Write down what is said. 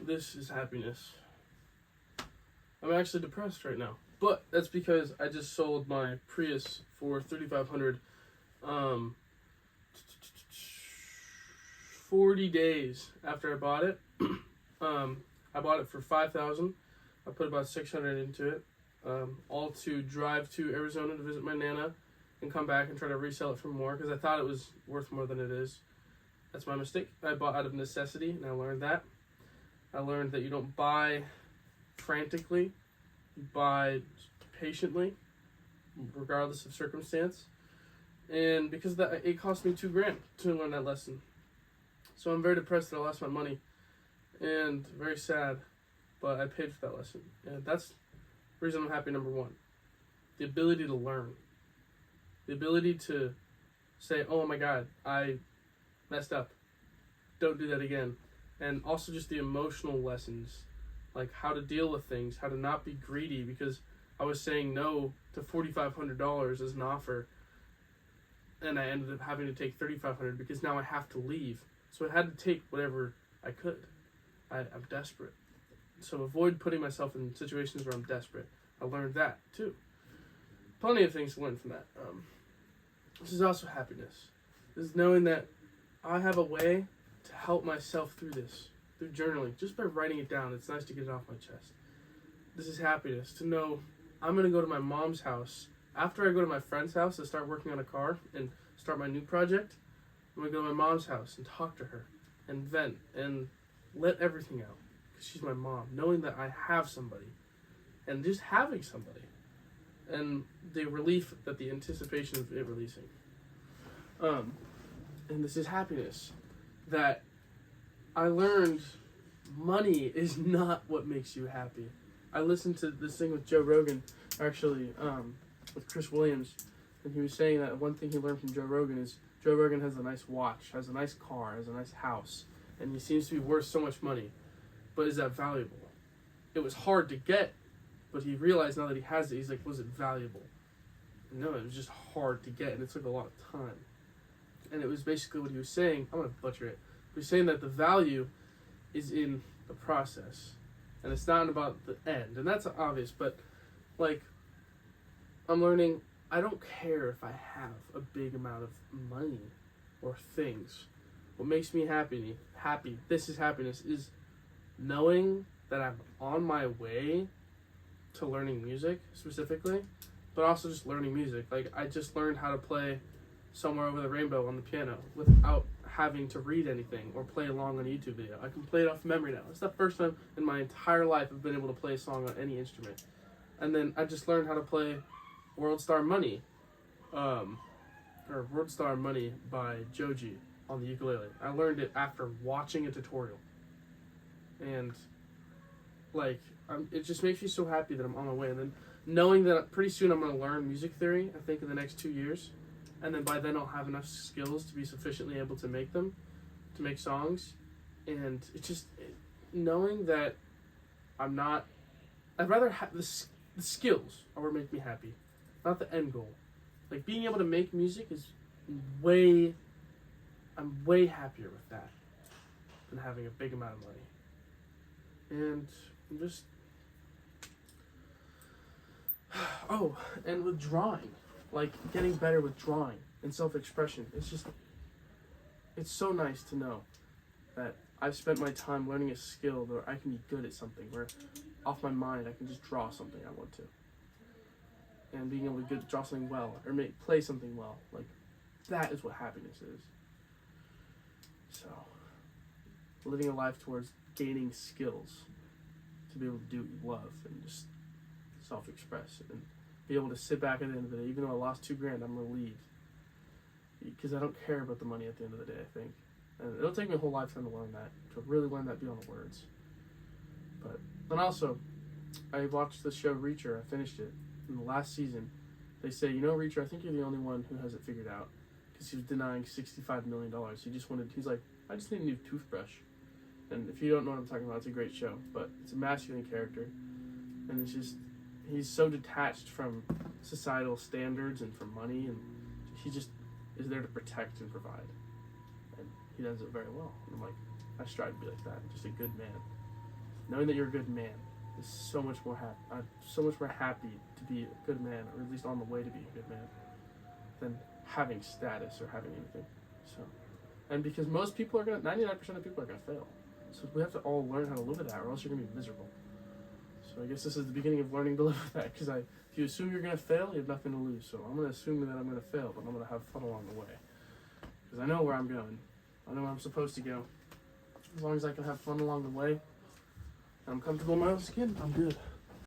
this is happiness. I'm actually depressed right now, but that's because I just sold my Prius for $3,500. 40 days after I bought it. I bought it for $5,000. I put about $600 into it, all to drive to Arizona to visit my Nana and come back and try to resell it for more because I thought it was worth more than it is. That's my mistake. I bought out of necessity, and I learned that. I learned that you don't buy frantically, you buy patiently, regardless of circumstance. And because of that, it cost me $2,000 to learn that lesson. So I'm very depressed that I lost my money, and very sad, but I paid for that lesson. And that's the reason I'm happy, number one. The ability to learn. The ability to say, oh my God, I messed up. Don't do that again. And also just the emotional lessons, like how to deal with things, how to not be greedy, because I was saying no to $4,500 as an offer, and I ended up having to take $3,500 because now I have to leave. So I had to take whatever I could. I'm desperate. So avoid putting myself in situations where I'm desperate. I learned that too. Plenty of things to learn from that. This is also happiness. This is knowing that I have a way to help myself through this, through journaling, just by writing it down. It's nice to get it off my chest. This is happiness, to know I'm going to go to my mom's house. After I go to my friend's house to start working on a car and start my new project, I'm going to go to my mom's house and talk to her and vent and let everything out because she's my mom. Knowing that I have somebody and just having somebody and the relief that the anticipation of it releasing. And this is happiness. That I learned money is not what makes you happy. I listened to this thing with Joe Rogan, actually, with Chris Williams, and he was saying that one thing he learned from Joe Rogan is Joe Rogan has a nice watch, has a nice car, has a nice house, and he seems to be worth so much money. But is that valuable? It was hard to get, but he realized now that he has it, he's like, was it valuable? No, it was just hard to get, and it took a lot of time. And it was basically what he was saying. I'm going to butcher it. He was saying that the value is in the process, and it's not about the end. And that's obvious, but like, I'm learning I don't care if I have a big amount of money or things. What makes me happy, this is happiness, is knowing that I'm on my way to learning music specifically, but also just learning music. Like, I just learned how to play Somewhere Over the Rainbow on the piano without having to read anything or play along on a YouTube video. I can play it off memory now. It's the first time in my entire life I've been able to play a song on any instrument. And then I just learned how to play World Star Money, or World Star Money by Joji on the ukulele. I learned it after watching a tutorial. And like, it just makes me so happy that I'm on my way. And then knowing that pretty soon I'm going to learn music theory, I think in the next 2 years. And then by then I'll have enough skills to be sufficiently able to make them, to make songs. And it's just knowing that I'd rather have the skills are what make me happy, not the end goal. Like, being able to make music is I'm way happier with that than having a big amount of money. And I'm just, and with drawing. Like, getting better with drawing and self-expression. It's so nice to know that I've spent my time learning a skill where I can be good at something, where off my mind I can just draw something I want to. And being able to draw something well, or play something well. Like, that is what happiness is. So, living a life towards gaining skills to be able to do what you love and just self-express and be able to sit back at the end of the day. Even though I lost $2,000, I'm relieved because I don't care about the money at the end of the day, I think. And it'll take me a whole lifetime to learn that, to really learn that beyond the words. And also, I watched the show Reacher. I finished it. In the last season, they say, Reacher, I think you're the only one who has it figured out, because he was denying $65 million. He's like, I just need a new toothbrush. And if you don't know what I'm talking about, it's a great show, but it's a masculine character. And it's just, he's so detached from societal standards and from money, and he just is there to protect and provide. And he does it very well. And I'm like, I strive to be like that, just a good man. knowing that you're a good man is so much more happy. I'm so much more happy to be a good man, or at least on the way to being a good man, than having status or having anything. So, and because most people are gonna, 99% of people are gonna fail. So we have to all learn how to live with that, or else you're gonna be miserable. So I guess this is the beginning of learning to live with that. Because if you assume you're gonna fail, you have nothing to lose. So I'm gonna assume that I'm gonna fail, but I'm gonna have fun along the way. Because I know where I'm going. I know where I'm supposed to go. As long as I can have fun along the way, and I'm comfortable in my own skin, I'm good.